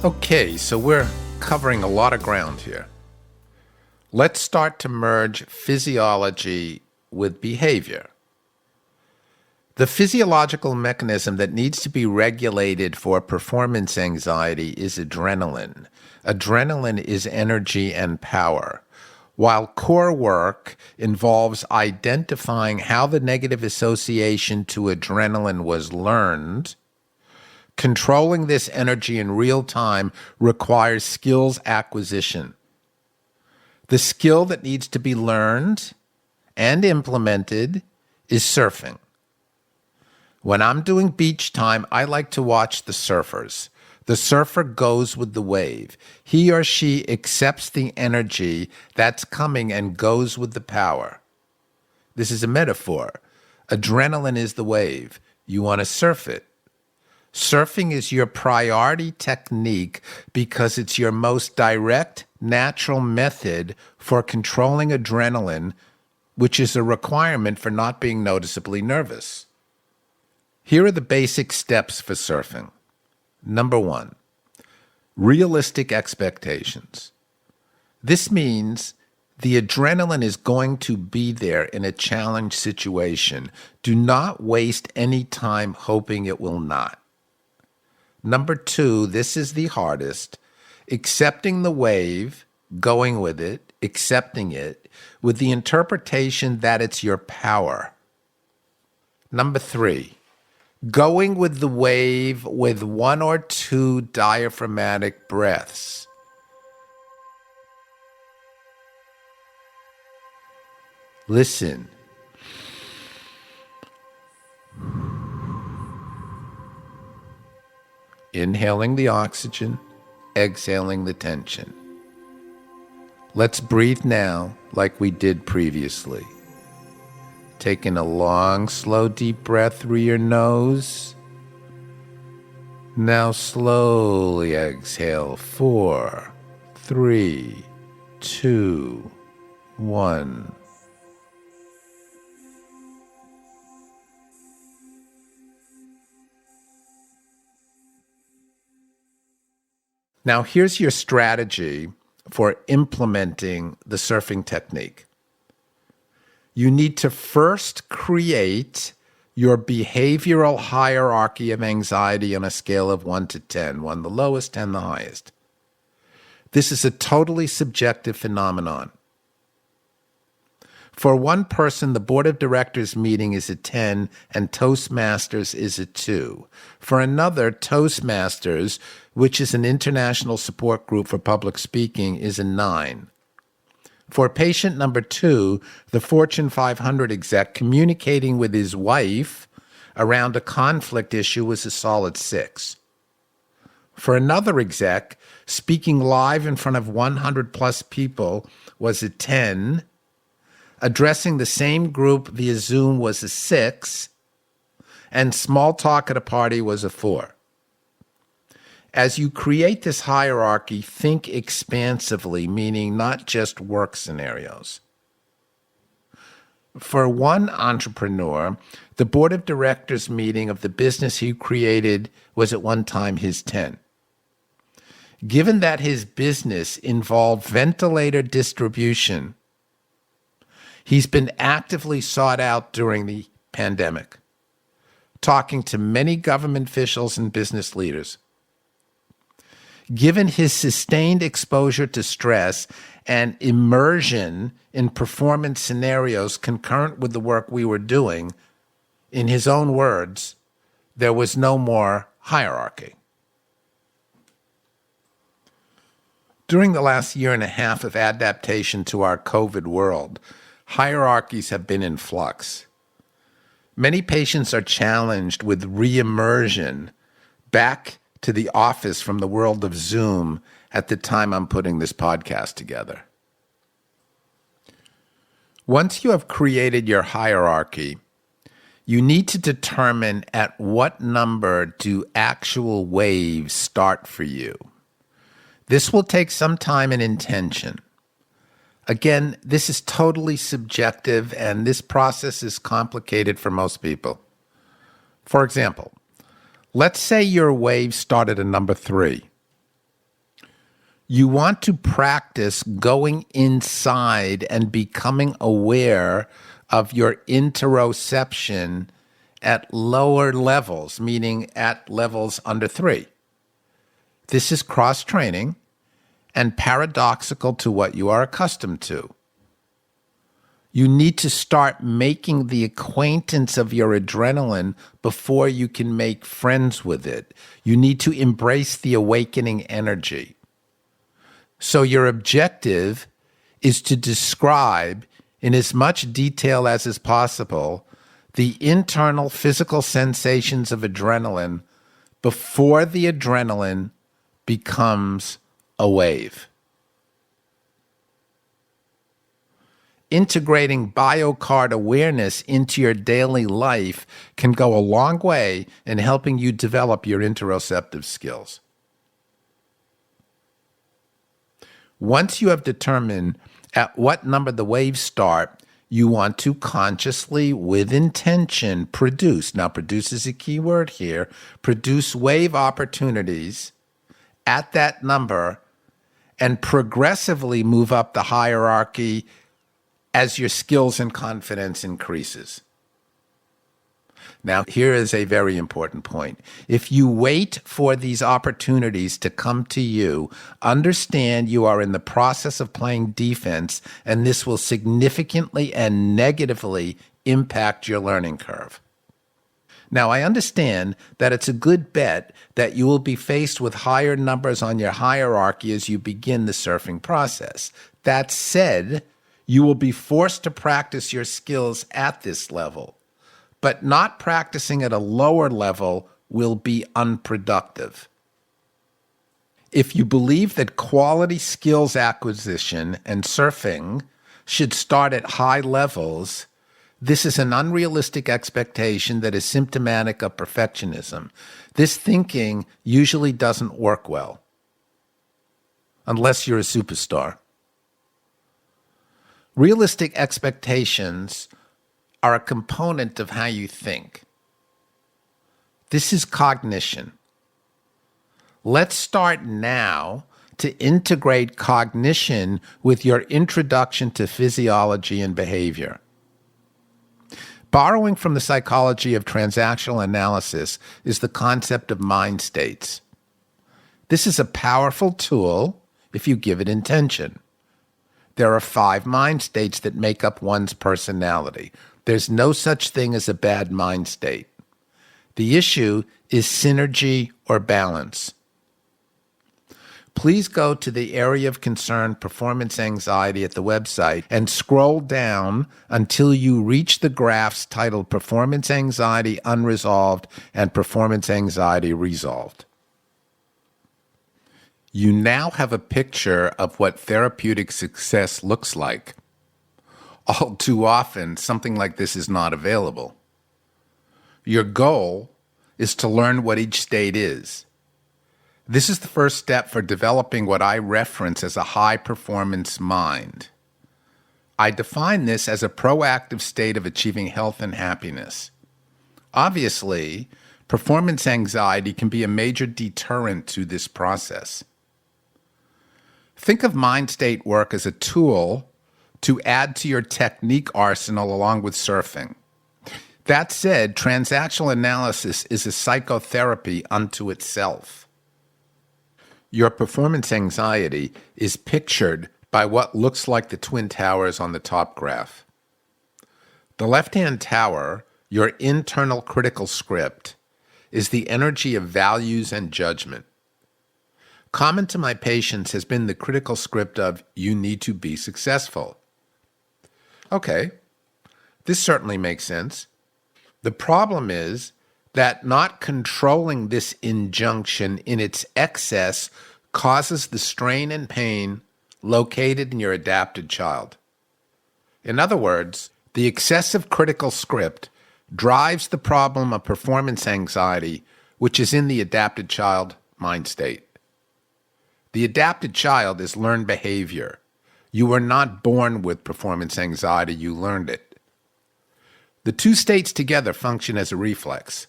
Okay, so we're covering a lot of ground here. Let's start to merge physiology with behavior. The physiological mechanism that needs to be regulated for performance anxiety is adrenaline. Adrenaline is energy and power. While core work involves identifying how the negative association to adrenaline was learned, controlling this energy in real time requires skills acquisition. The skill that needs to be learned and implemented is surfing. When I'm doing beach time, I like to watch the surfers. The surfer goes with the wave. He or she accepts the energy that's coming and goes with the power. This is a metaphor. Adrenaline is the wave. You want to surf it. Surfing is your priority technique because it's your most direct, natural method for controlling adrenaline, which is a requirement for not being noticeably nervous. Here are the basic steps for surfing. Number 1, realistic expectations. This means the adrenaline is going to be there in a challenge situation. Do not waste any time hoping it will not. Number 2, this is the hardest, accepting the wave, going with it, accepting it, with the interpretation that it's your power. Number 3, going with the wave with 1 or 2 diaphragmatic breaths. Listen. Inhaling the oxygen, exhaling the tension. Let's breathe now like we did previously. Taking a long, slow, deep breath through your nose. Now slowly exhale. 4, 3, 2, 1. Now here's your strategy for implementing the surfing technique. You need to first create your behavioral hierarchy of anxiety on a scale of 1 to 10, 1 the lowest, 10 the highest. This is a totally subjective phenomenon. For one person, the board of directors meeting is a 10 and Toastmasters is a 2. For another, Toastmasters, which is an international support group for public speaking, is a 9. For patient number 2, the Fortune 500 exec communicating with his wife around a conflict issue was a solid 6. For another exec, speaking live in front of 100 plus people was a 10. Addressing the same group via Zoom was a 6. And small talk at a party was a 4. As you create this hierarchy, think expansively, meaning not just work scenarios. For one entrepreneur, the board of directors meeting of the business he created was at one time his 10. Given that his business involved ventilator distribution, he's been actively sought out during the pandemic, talking to many government officials and business leaders. Given his sustained exposure to stress and immersion in performance scenarios concurrent with the work we were doing, in his own words, there was no more hierarchy. During the last year and a half of adaptation to our COVID world, hierarchies have been in flux. Many patients are challenged with re-immersion back to the office from the world of Zoom at the time I'm putting this podcast together. Once you have created your hierarchy, you need to determine at what number do actual waves start for you. This will take some time and intention. Again, this is totally subjective, and this process is complicated for most people. For example, let's say your wave started at number 3. You want to practice going inside and becoming aware of your interoception at lower levels, meaning at levels under 3. This is cross-training and paradoxical to what you are accustomed to. You need to start making the acquaintance of your adrenaline before you can make friends with it. You need to embrace the awakening energy. So your objective is to describe in as much detail as is possible the internal physical sensations of adrenaline before the adrenaline becomes a wave. Integrating biocard awareness into your daily life can go a long way in helping you develop your interoceptive skills. Once you have determined at what number the waves start, you want to consciously, with intention, produce. Now, produce is a key word here. Produce wave opportunities at that number and progressively move up the hierarchy as your skills and confidence increases. Now, here is a very important point. If you wait for these opportunities to come to you, understand you are in the process of playing defense, and this will significantly and negatively impact your learning curve. Now, I understand that it's a good bet that you will be faced with higher numbers on your hierarchy as you begin the surfing process. That said, you will be forced to practice your skills at this level. But not practicing at a lower level will be unproductive. If you believe that quality skills acquisition and surfing should start at high levels, this is an unrealistic expectation that is symptomatic of perfectionism. This thinking usually doesn't work well, unless you're a superstar. Realistic expectations are a component of how you think. This is cognition. Let's start now to integrate cognition with your introduction to physiology and behavior. Borrowing from the psychology of transactional analysis is the concept of mind states. This is a powerful tool if you give it intention. There are 5 mind states that make up one's personality. There's no such thing as a bad mind state. The issue is synergy or balance. Please go to the area of concern, performance anxiety, at the website and scroll down until you reach the graphs titled Performance Anxiety Unresolved and Performance Anxiety Resolved. You now have a picture of what therapeutic success looks like. All too often, something like this is not available. Your goal is to learn what each state is. This is the first step for developing what I reference as a high-performance mind. I define this as a proactive state of achieving health and happiness. Obviously, performance anxiety can be a major deterrent to this process. Think of mind state work as a tool to add to your technique arsenal along with surfing. That said, transactional analysis is a psychotherapy unto itself. Your performance anxiety is pictured by what looks like the twin towers on the top graph. The left-hand tower, your internal critical script, is the energy of values and judgment. Common to my patients has been the critical script of, you need to be successful. Okay, this certainly makes sense. The problem is that not controlling this injunction in its excess causes the strain and pain located in your adapted child. In other words, the excessive critical script drives the problem of performance anxiety, which is in the adapted child mind state. The adapted child is learned behavior. You were not born with performance anxiety, you learned it. The two states together function as a reflex.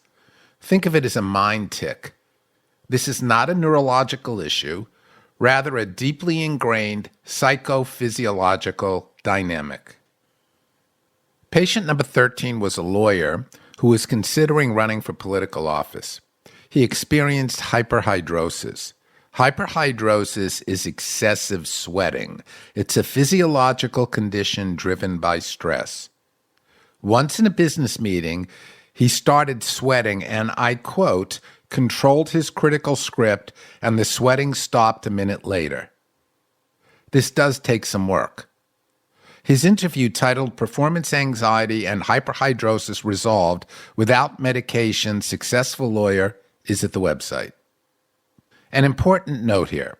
Think of it as a mind tic. This is not a neurological issue. rather a deeply ingrained psychophysiological dynamic. Patient number 13 was a lawyer who was considering running for political office. He experienced hyper-hidrosis. Hyper-hidrosis is excessive sweating. It's a physiological condition driven by stress. Once in a business meeting, he started sweating and, I quote, controlled his critical script and the sweating stopped a minute later. This does take some work. His interview titled Performance Anxiety and Hyperhidrosis Resolved Without Medication, Successful Lawyer is at the website. An important note here.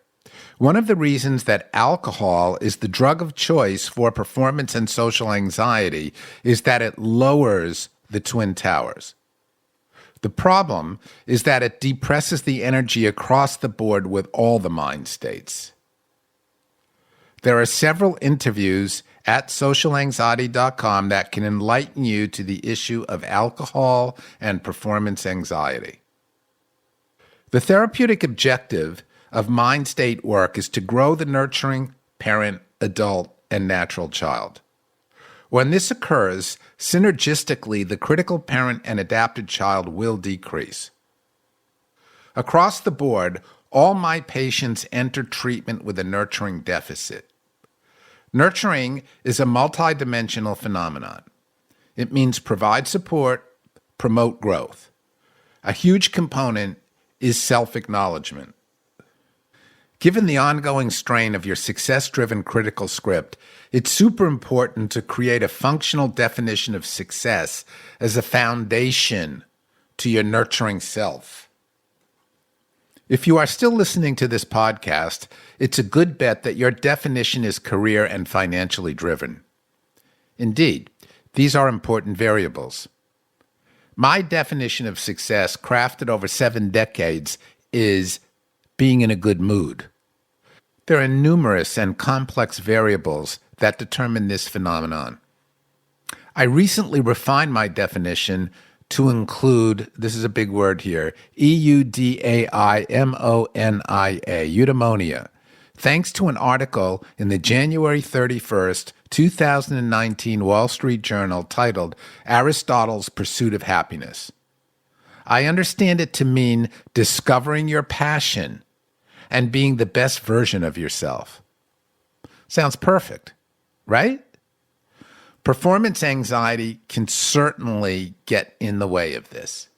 One of the reasons that alcohol is the drug of choice for performance and social anxiety is that it lowers the Twin Towers. The problem is that it depresses the energy across the board with all the mind states. There are several interviews at socialanxiety.com that can enlighten you to the issue of alcohol and performance anxiety. The therapeutic objective of mind state work is to grow the nurturing parent, adult, and natural child. When this occurs, synergistically, the critical parent and adapted child will decrease. Across the board, all my patients enter treatment with a nurturing deficit. Nurturing is a multidimensional phenomenon. It means provide support, promote growth. A huge component is self-acknowledgement. Given the ongoing strain of your success-driven critical script, it's super important to create a functional definition of success as a foundation to your nurturing self. If you are still listening to this podcast, it's a good bet that your definition is career and financially driven. Indeed, these are important variables. My definition of success, crafted over 7 decades, is being in a good mood. There are numerous and complex variables that determine this phenomenon. I recently refined my definition to include, this is a big word here, eudaimonia, eudaimonia, thanks to an article in the January 31st, 2019 Wall Street Journal titled Aristotle's Pursuit of Happiness. I understand it to mean discovering your passion and being the best version of yourself. Sounds perfect, right? Performance anxiety can certainly get in the way of this.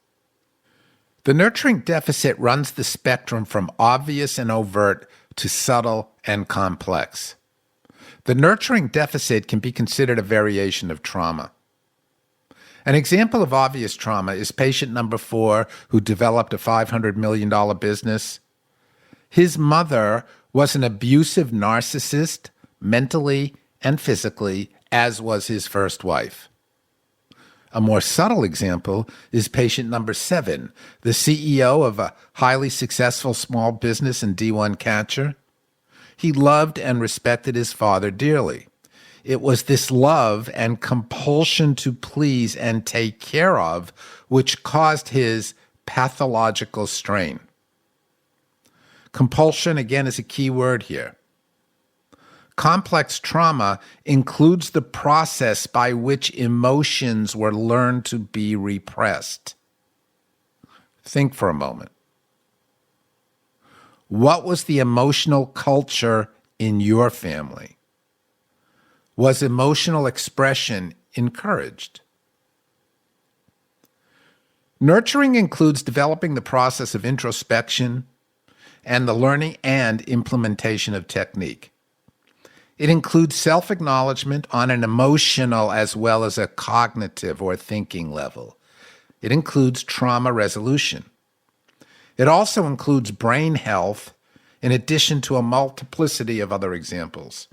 The nurturing deficit runs the spectrum from obvious and overt to subtle and complex. The nurturing deficit can be considered a variation of trauma. An example of obvious trauma is patient number 4 who developed a $500 million business. His mother was an abusive narcissist, mentally and physically, as was his first wife. A more subtle example is patient number 7, the CEO of a highly successful small business and D1 catcher. He loved and respected his father dearly. It was this love and compulsion to please and take care of which caused his pathological strain. Compulsion, again, is a key word here. Complex trauma includes the process by which emotions were learned to be repressed. Think for a moment. What was the emotional culture in your family? Was emotional expression encouraged? Nurturing includes developing the process of introspection and the learning and implementation of technique. It includes self-acknowledgement on an emotional as well as a cognitive or thinking level. It includes trauma resolution. It also includes brain health in addition to a multiplicity of other examples.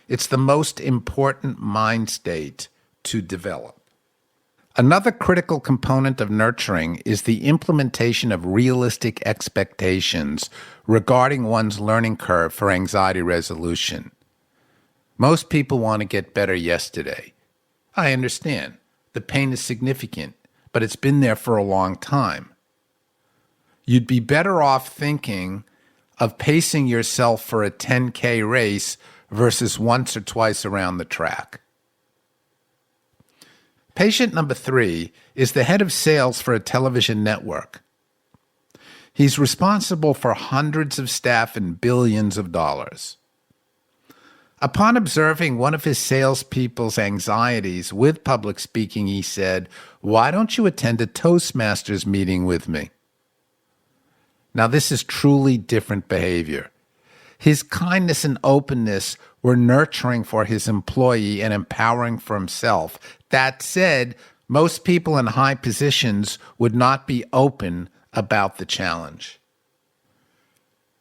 It's the most important mind state to develop. Another critical component of nurturing is the implementation of realistic expectations regarding one's learning curve for anxiety resolution. Most people want to get better yesterday. I understand. The pain is significant, but it's been there for a long time. You'd be better off thinking, of pacing yourself for a 10K race versus once or twice around the track. Patient number 3 is the head of sales for a television network. He's responsible for hundreds of staff and billions of dollars. Upon observing one of his salespeople's anxieties with public speaking, he said, "Why don't you attend a Toastmasters meeting with me?" Now, this is truly different behavior. His kindness and openness were nurturing for his employee and empowering for himself. That said, most people in high positions would not be open about the challenge.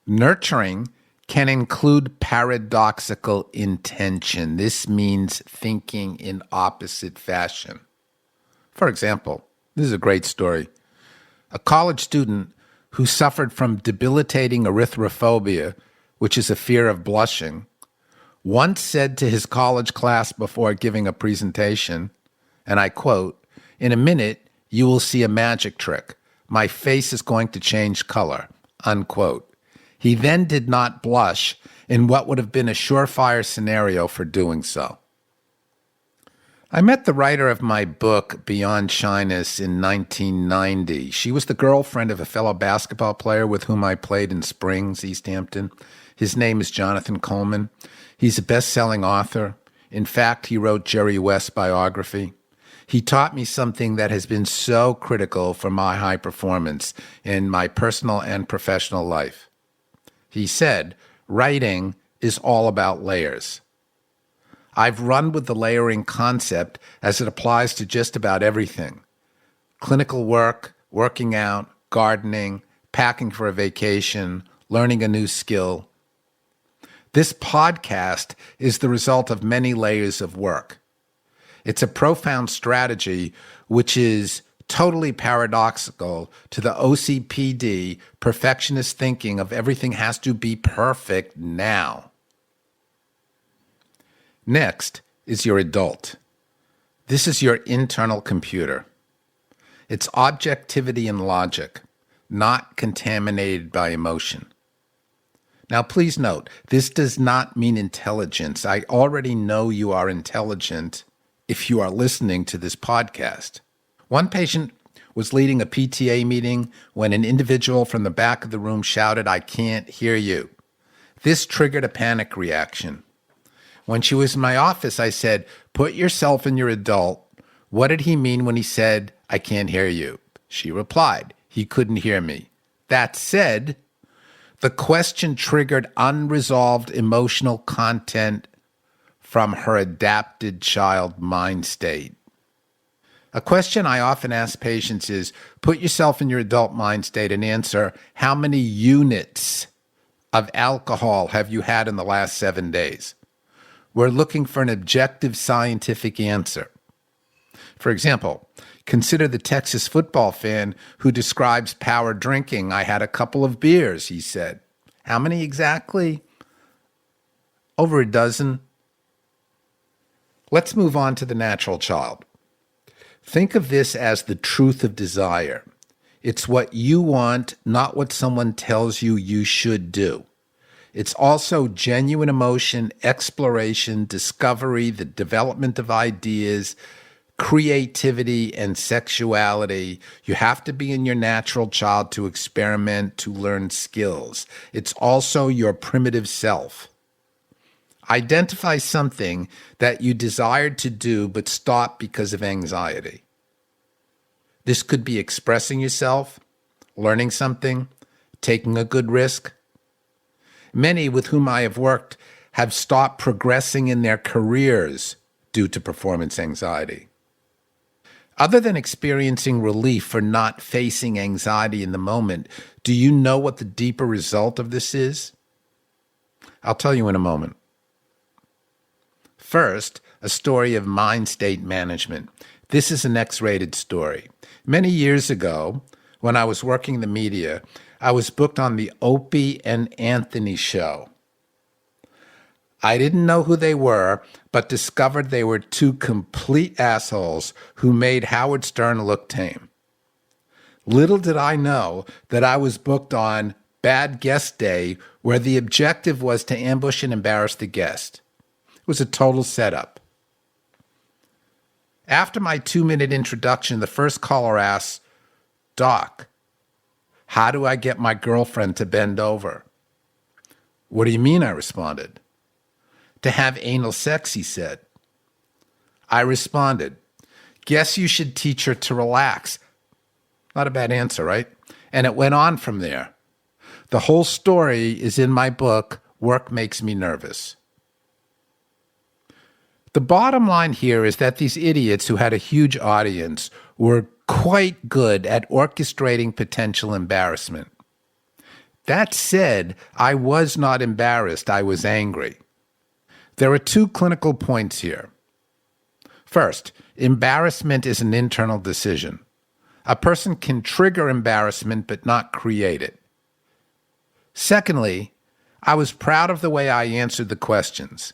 Nurturing can include paradoxical intention. This means thinking in opposite fashion. For example, this is a great story. A college student who suffered from debilitating erythrophobia, which is a fear of blushing, once said to his college class before giving a presentation, and I quote, "In a minute, you will see a magic trick. My face is going to change color," unquote. He then did not blush in what would have been a surefire scenario for doing so. I met the writer of my book, Beyond Shyness, in 1990. She was the girlfriend of a fellow basketball player with whom I played in Springs, East Hampton. His name is Jonathan Coleman. He's a best-selling author. In fact, he wrote Jerry West's biography. He taught me something that has been so critical for my high performance in my personal and professional life. He said, writing is all about layers. I've run with the layering concept as it applies to just about everything. Clinical work, working out, gardening, packing for a vacation, learning a new skill. This podcast is the result of many layers of work. It's a profound strategy which is totally paradoxical to the OCPD, perfectionist thinking of everything has to be perfect now. Next is your adult. This is your internal computer. It's objectivity and logic, not contaminated by emotion. Now, please note, this does not mean intelligence. I already know you are intelligent if you are listening to this podcast. One patient was leading a PTA meeting when an individual from the back of the room shouted, "I can't hear you." This triggered a panic reaction. When she was in my office, I said, "Put yourself in your adult. What did he mean when he said, 'I can't hear you'?" She replied, "He couldn't hear me." That said, the question triggered unresolved emotional content from her adapted child mind state. A question I often ask patients is, put yourself in your adult mind state and answer, how many units of alcohol have you had in the last 7 days? We're looking for an objective scientific answer. For example, consider the Texas football fan who describes power drinking. "I had a couple of beers," he said. How many exactly? Over a dozen. Let's move on to the natural child. Think of this as the truth of desire. It's what you want, not what someone tells you you should do. It's also genuine emotion, exploration, discovery, the development of ideas, creativity, and sexuality. You have to be in your natural child to experiment, to learn skills. It's also your primitive self. Identify something that you desired to do but stopped because of anxiety. This could be expressing yourself, learning something, taking a good risk. Many with whom I have worked have stopped progressing in their careers due to performance anxiety. Other than experiencing relief for not facing anxiety in the moment, do you know what the deeper result of this is? I'll tell you in a moment. First, a story of mind state management. This is an X-rated story. Many years ago, when I was working in the media, I was booked on the Opie and Anthony show. I didn't know who they were, but discovered they were two complete assholes who made Howard Stern look tame. Little did I know that I was booked on bad guest day where the objective was to ambush and embarrass the guest. It was a total setup. After my 2-minute introduction, the first caller asked, "Doc, how do I get my girlfriend to bend over?" "What do you mean?" I responded. "To have anal sex," he said. I responded, "Guess you should teach her to relax." Not a bad answer, right? And it went on from there. The whole story is in my book, Work Makes Me Nervous. The bottom line here is that these idiots who had a huge audience were quite good at orchestrating potential embarrassment. That said, I was not embarrassed, I was angry. There are 2 clinical points here. First, embarrassment is an internal decision. A person can trigger embarrassment but not create it. Secondly, I was proud of the way I answered the questions.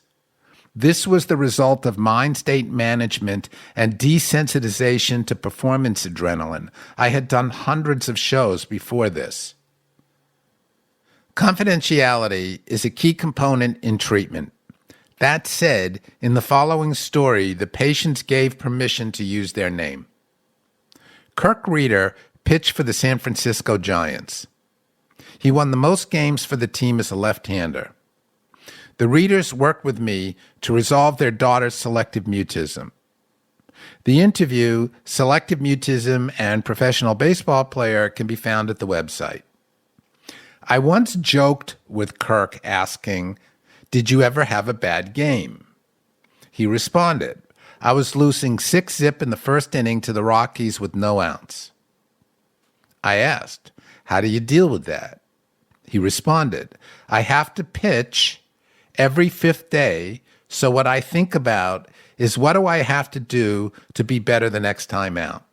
This was the result of mind state management and desensitization to performance adrenaline. I had done hundreds of shows before this. Confidentiality is a key component in treatment. That said, in the following story, the patients gave permission to use their name. Kirk Reeder pitched for the San Francisco Giants. He won the most games for the team as a left-hander. The Reeders worked with me to resolve their daughter's selective mutism. The interview, Selective Mutism and Professional Baseball Player, can be found at the website. I once joked with Kirk asking, "Did you ever have a bad game?" He responded, "I was losing 6-zip in the first inning to the Rockies with no outs." I asked, "How do you deal with that?" He responded, "I have to pitch every 5th day, so what I think about is what do I have to do to be better the next time out?"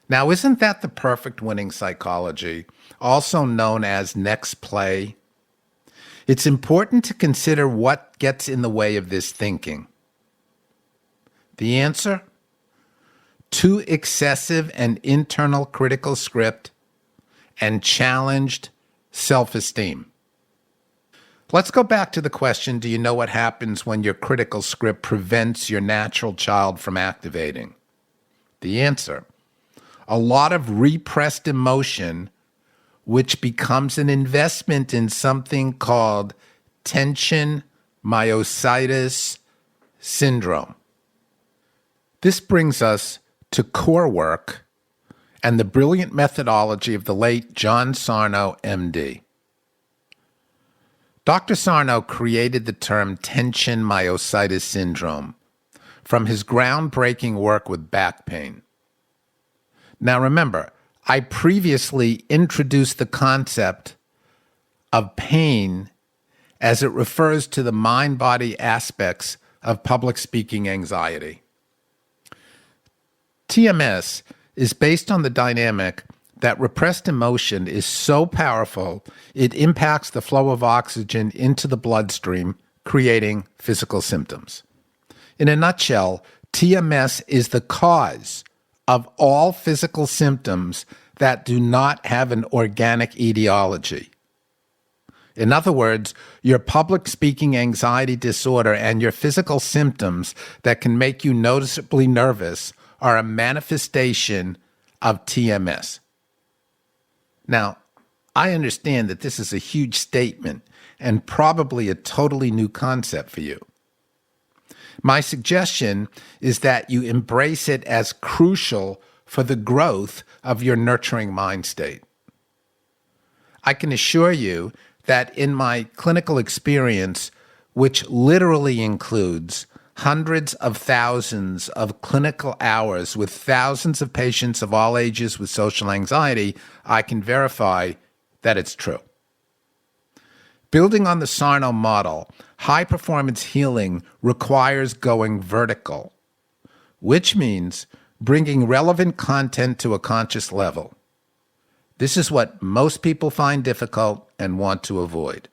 Now, isn't that the perfect winning psychology, also known as next play? It's important to consider what gets in the way of this thinking. The answer? Too excessive and internal critical script and challenged self-esteem. Let's go back to the question, do you know what happens when your critical script prevents your natural child from activating? The answer, a lot of repressed emotion, which becomes an investment in something called tension myositis syndrome. This brings us to core work and the brilliant methodology of the late John Sarno, MD. Dr. Sarno created the term tension myositis syndrome from his groundbreaking work with back pain. Now remember, I previously introduced the concept of pain as it refers to the mind-body aspects of public speaking anxiety. TMS is based on the dynamic that repressed emotion is so powerful it impacts the flow of oxygen into the bloodstream, creating physical symptoms. In a nutshell, TMS is the cause of all physical symptoms that do not have an organic etiology. In other words, your public speaking anxiety disorder and your physical symptoms that can make you noticeably nervous are a manifestation of TMS. Now, I understand that this is a huge statement and probably a totally new concept for you. My suggestion is that you embrace it as crucial for the growth of your nurturing mind state. I can assure you that in my clinical experience, which literally includes hundreds of thousands of clinical hours with thousands of patients of all ages with social anxiety, I can verify that it's true. Building on the Sarno model, high-performance healing requires going vertical, which means bringing relevant content to a conscious level. This is what most people find difficult and want to avoid.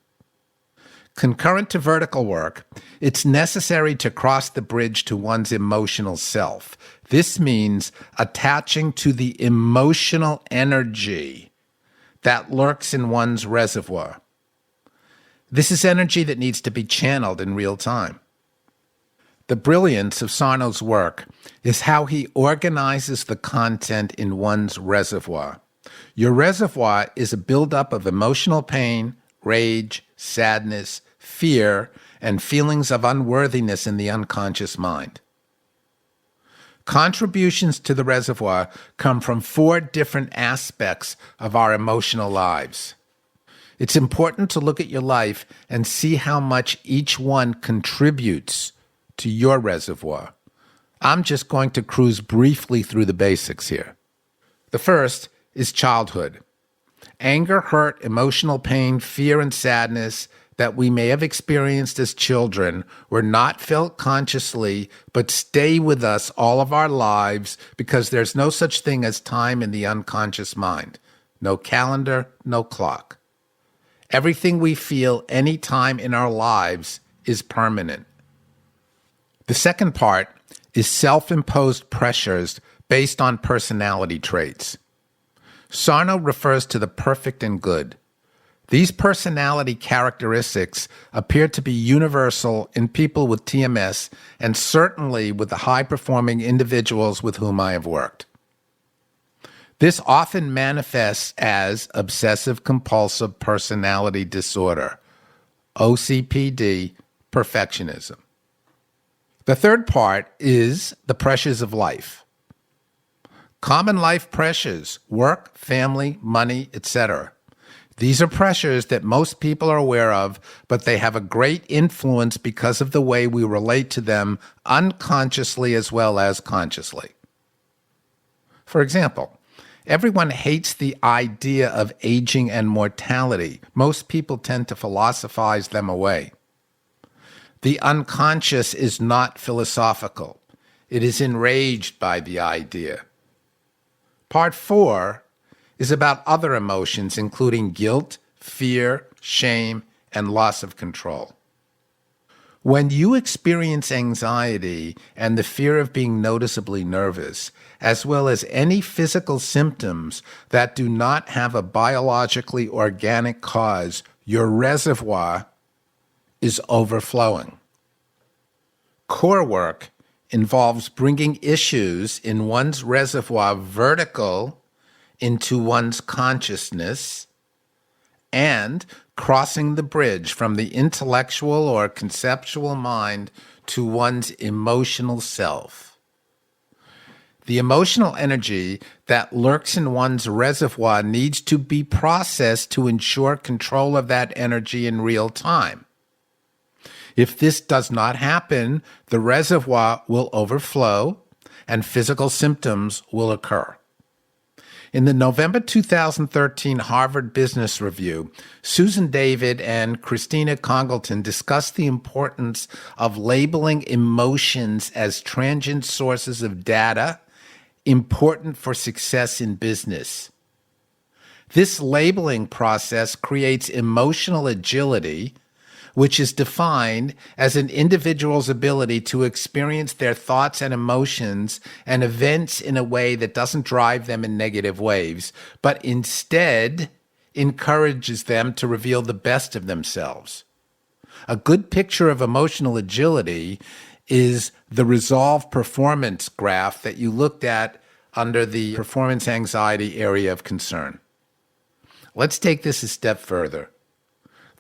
Concurrent to vertical work, it's necessary to cross the bridge to one's emotional self. This means attaching to the emotional energy that lurks in one's reservoir. This is energy that needs to be channeled in real time. The brilliance of Sarno's work is how he organizes the content in one's reservoir. Your reservoir is a buildup of emotional pain, rage, sadness, fear, and feelings of unworthiness in the unconscious mind. Contributions to the reservoir come from 4 different aspects of our emotional lives. It's important to look at your life and see how much each one contributes to your reservoir. I'm just going to cruise briefly through the basics here. The first is childhood. Anger, hurt, emotional pain, fear, and sadness that we may have experienced as children were not felt consciously, but stay with us all of our lives because there's no such thing as time in the unconscious mind. No calendar, no clock. Everything we feel any time in our lives is permanent. The second part is self-imposed pressures based on personality traits. Sarno refers to the perfect and good. These personality characteristics appear to be universal in people with TMS and certainly with the high-performing individuals with whom I have worked. This often manifests as obsessive-compulsive personality disorder, OCPD, perfectionism. The third part is the pressures of life. Common life pressures, work, family, money, etc. These are pressures that most people are aware of, but they have a great influence because of the way we relate to them unconsciously as well as consciously. For example, everyone hates the idea of aging and mortality. Most people tend to philosophize them away. The unconscious is not philosophical. It is enraged by the idea. Part 4 is about other emotions, including guilt, fear, shame, and loss of control. When you experience anxiety and the fear of being noticeably nervous, as well as any physical symptoms that do not have a biologically organic cause, your reservoir is overflowing. Core work involves bringing issues in one's reservoir vertical into one's consciousness and crossing the bridge from the intellectual or conceptual mind to one's emotional self. The emotional energy that lurks in one's reservoir needs to be processed to ensure control of that energy in real time. If this does not happen, the reservoir will overflow and physical symptoms will occur. In the November 2013 Harvard Business Review, Susan David and Christina Congleton discussed the importance of labeling emotions as transient sources of data important for success in business. This labeling process creates emotional agility, which is defined as an individual's ability to experience their thoughts and emotions and events in a way that doesn't drive them in negative waves, but instead encourages them to reveal the best of themselves. A good picture of emotional agility is the resolve performance graph that you looked at under the performance anxiety area of concern. Let's take this a step further.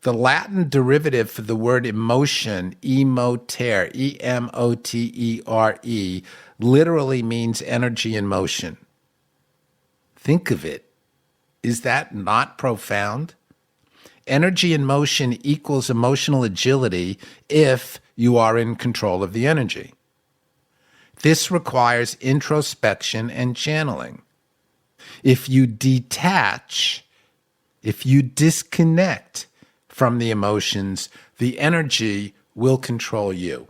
The Latin derivative for the word emotion, emotere, E-M-O-T-E-R-E, literally means energy in motion. Think of it. Is that not profound? Energy in motion equals emotional agility if you are in control of the energy. This requires introspection and channeling. If you detach, if you disconnect from the emotions, the energy will control you.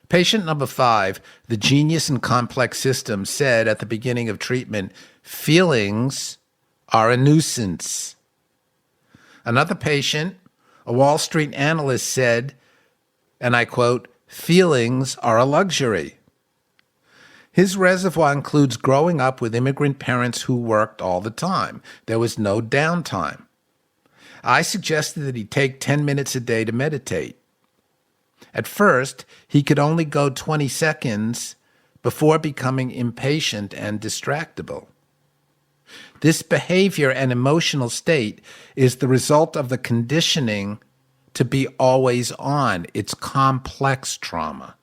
Patient number 5, the genius in complex systems, said at the beginning of treatment, "Feelings are a nuisance." Another patient, a Wall Street analyst, said, and I quote, "Feelings are a luxury." His reservoir includes growing up with immigrant parents who worked all the time. There was no downtime. I suggested that he take 10 minutes a day to meditate. At first, he could only go 20 seconds before becoming impatient and distractible. This behavior and emotional state is the result of the conditioning to be always on. It's complex trauma.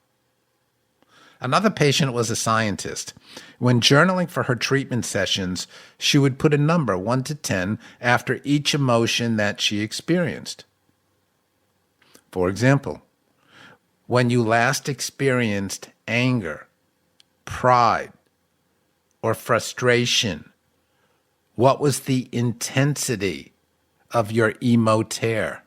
Another patient was a scientist. When journaling for her treatment sessions, she would put a number, 1 to 10, after each emotion that she experienced. For example, when you last experienced anger, pride, or frustration, what was the intensity of your emotere?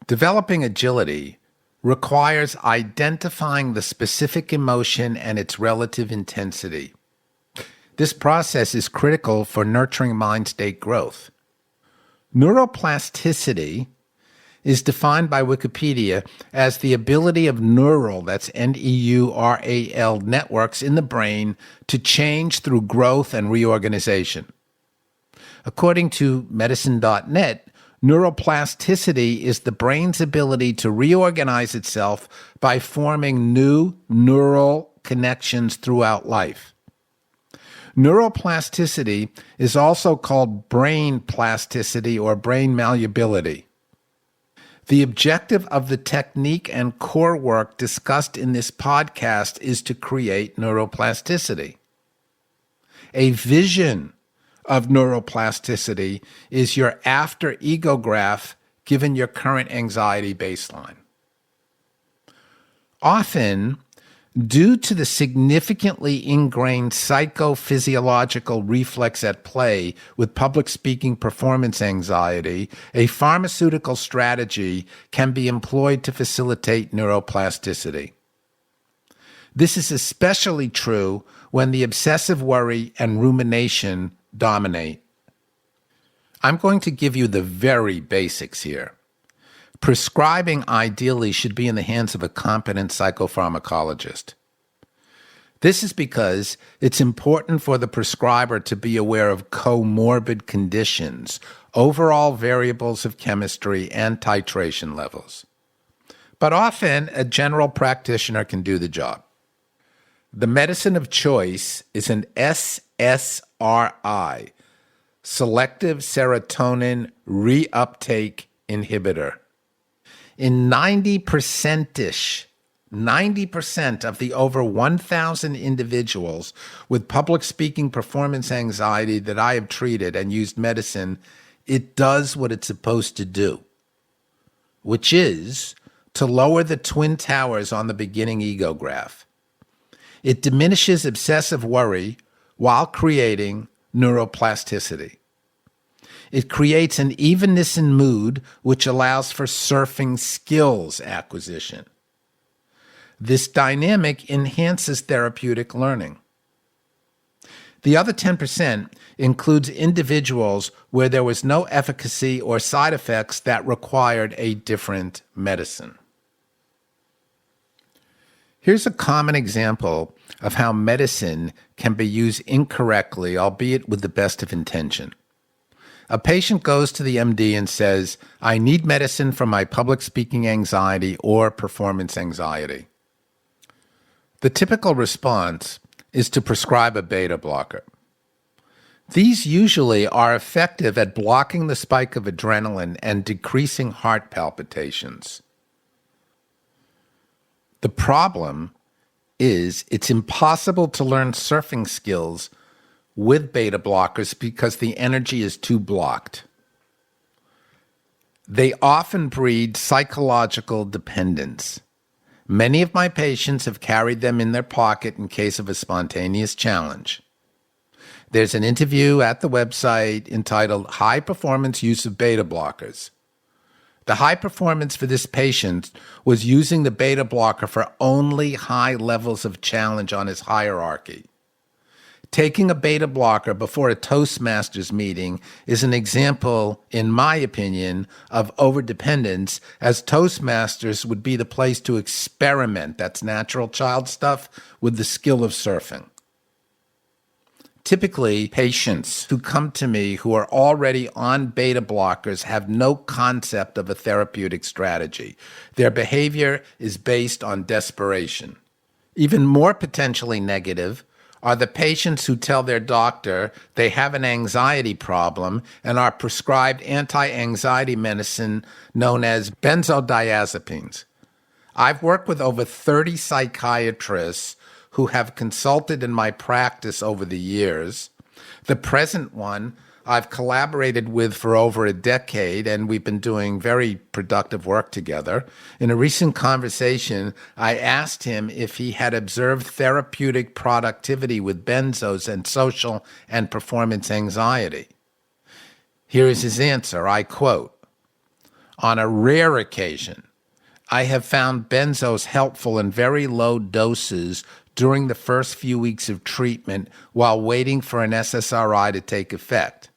Developing agility requires identifying the specific emotion and its relative intensity. This process is critical for nurturing mind state growth. Neuroplasticity is defined by Wikipedia as the ability of neural, that's Neural, networks in the brain to change through growth and reorganization. According to medicine.net, neuroplasticity is the brain's ability to reorganize itself by forming new neural connections throughout life. Neuroplasticity is also called brain plasticity or brain malleability. The objective of the technique and core work discussed in this podcast is to create neuroplasticity. A vision of neuroplasticity is your after egograph given your current anxiety baseline. Often, due to the significantly ingrained psychophysiological reflex at play with public speaking performance anxiety, a pharmaceutical strategy can be employed to facilitate neuroplasticity. This is especially true when the obsessive worry and rumination dominate. I'm going to give you the very basics here. Prescribing ideally should be in the hands of a competent psychopharmacologist. This is because it's important for the prescriber to be aware of comorbid conditions, overall variables of chemistry, and titration levels. But often, a general practitioner can do the job. The medicine of choice is an SSRI, selective serotonin reuptake inhibitor. In 90% of the over 1,000 individuals with public speaking performance anxiety that I have treated and used medicine, it does what it's supposed to do, which is to lower the twin towers on the beginning ego graph. It diminishes obsessive worry while creating neuroplasticity. It creates an evenness in mood, which allows for surfing skills acquisition. This dynamic enhances therapeutic learning. The other 10% includes individuals where there was no efficacy or side effects that required a different medicine. Here's a common example of how medicine can be used incorrectly, albeit with the best of intention. A patient goes to the MD and says, I need medicine for my public speaking anxiety or performance anxiety. The typical response is to prescribe a beta blocker. These usually are effective at blocking the spike of adrenaline and decreasing heart palpitations. The problem is it's impossible to learn surfing skills with beta blockers because the energy is too blocked. They often breed psychological dependence. Many of my patients have carried them in their pocket in case of a spontaneous challenge. There's an interview at the website entitled High Performance Use of Beta Blockers. The high performance for this patient was using the beta blocker for only high levels of challenge on his hierarchy. Taking a beta blocker before a Toastmasters meeting is an example, in my opinion, of overdependence, as Toastmasters would be the place to experiment, that's natural child stuff, with the skill of surfing. Typically, patients who come to me who are already on beta blockers have no concept of a therapeutic strategy. Their behavior is based on desperation. Even more potentially negative are the patients who tell their doctor they have an anxiety problem and are prescribed anti-anxiety medicine known as benzodiazepines. I've worked with over 30 psychiatrists who have consulted in my practice over the years. The present one I've collaborated with for over a decade, and we've been doing very productive work together. In a recent conversation, I asked him if he had observed therapeutic productivity with benzos and social and performance anxiety. Here is his answer, I quote, "On a rare occasion, I have found benzos helpful in very low doses during the first few weeks of treatment while waiting for an SSRI to take effect.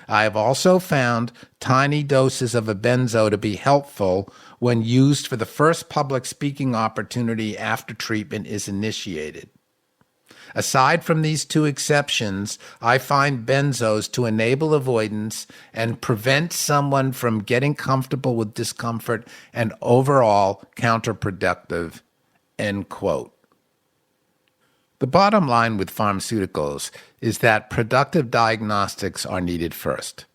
I have also found tiny doses of a benzo to be helpful when used for the first public speaking opportunity after treatment is initiated. Aside from these two exceptions, I find benzos to enable avoidance and prevent someone from getting comfortable with discomfort and overall counterproductive," end quote. The bottom line with pharmaceuticals is that productive diagnostics are needed first.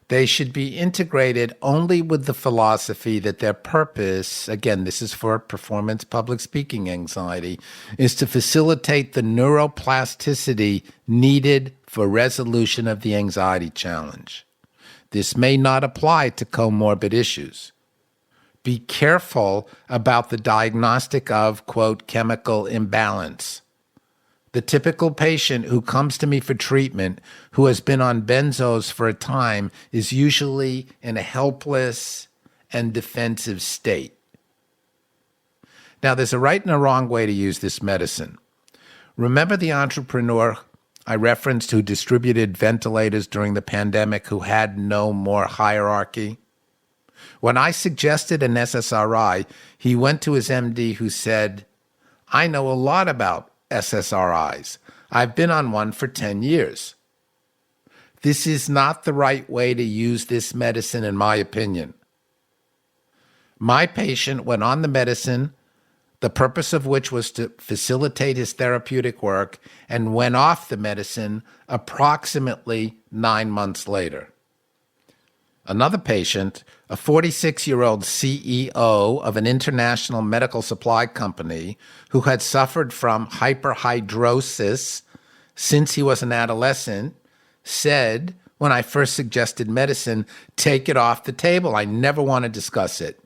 They should be integrated only with the philosophy that their purpose, again, this is for performance public speaking anxiety, is to facilitate the neuroplasticity needed for resolution of the anxiety challenge. This may not apply to comorbid issues. Be careful about the diagnostic of, quote, chemical imbalance. The typical patient who comes to me for treatment who has been on benzos for a time is usually in a helpless and defensive state. Now, there's a right and a wrong way to use this medicine. Remember the entrepreneur I referenced who distributed ventilators during the pandemic who had no more hierarchy? When I suggested an SSRI, he went to his MD who said, "I know a lot about SSRIs. I've been on one for 10 years. This is not the right way to use this medicine, in my opinion. My patient went on the medicine, the purpose of which was to facilitate his therapeutic work, and went off the medicine approximately 9 months later. Another patient, a 46-year-old CEO of an international medical supply company who had suffered from hyper-hidrosis since he was an adolescent, said, when I first suggested medicine, take it off the table. I never want to discuss it.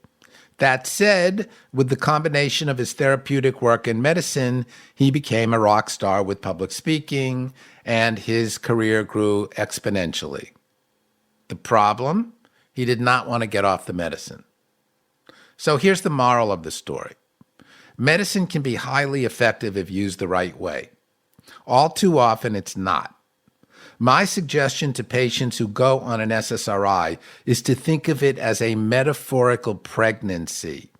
That said, with the combination of his therapeutic work and medicine, he became a rock star with public speaking, and his career grew exponentially. The problem? He did not want to get off the medicine. So here's the moral of the story. Medicine can be highly effective if used the right way. All too often, it's not. My suggestion to patients who go on an SSRI is to think of it as a metaphorical pregnancy.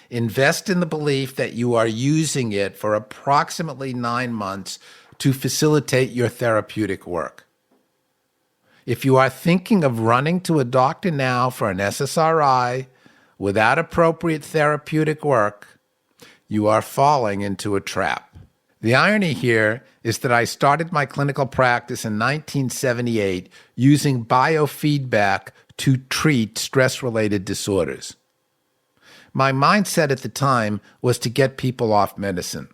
Invest in the belief that you are using it for approximately 9 months to facilitate your therapeutic work. If you are thinking of running to a doctor now for an SSRI without appropriate therapeutic work, you are falling into a trap. The irony here is that I started my clinical practice in 1978 using biofeedback to treat stress-related disorders. My mindset at the time was to get people off medicine.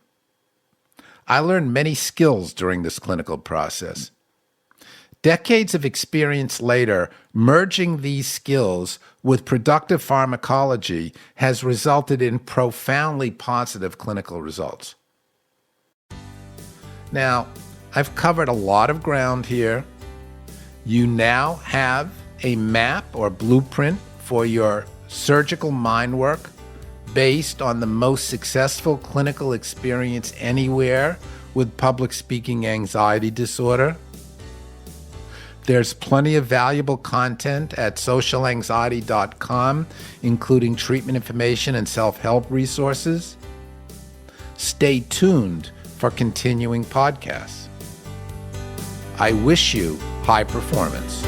I learned many skills during this clinical process. Decades of experience later, merging these skills with productive pharmacology has resulted in profoundly positive clinical results. Now, I've covered a lot of ground here. You now have a map or blueprint for your surgical mind work based on the most successful clinical experience anywhere with public speaking anxiety disorder. There's plenty of valuable content at socialanxiety.com, including treatment information and self-help resources. Stay tuned for continuing podcasts. I wish you high performance.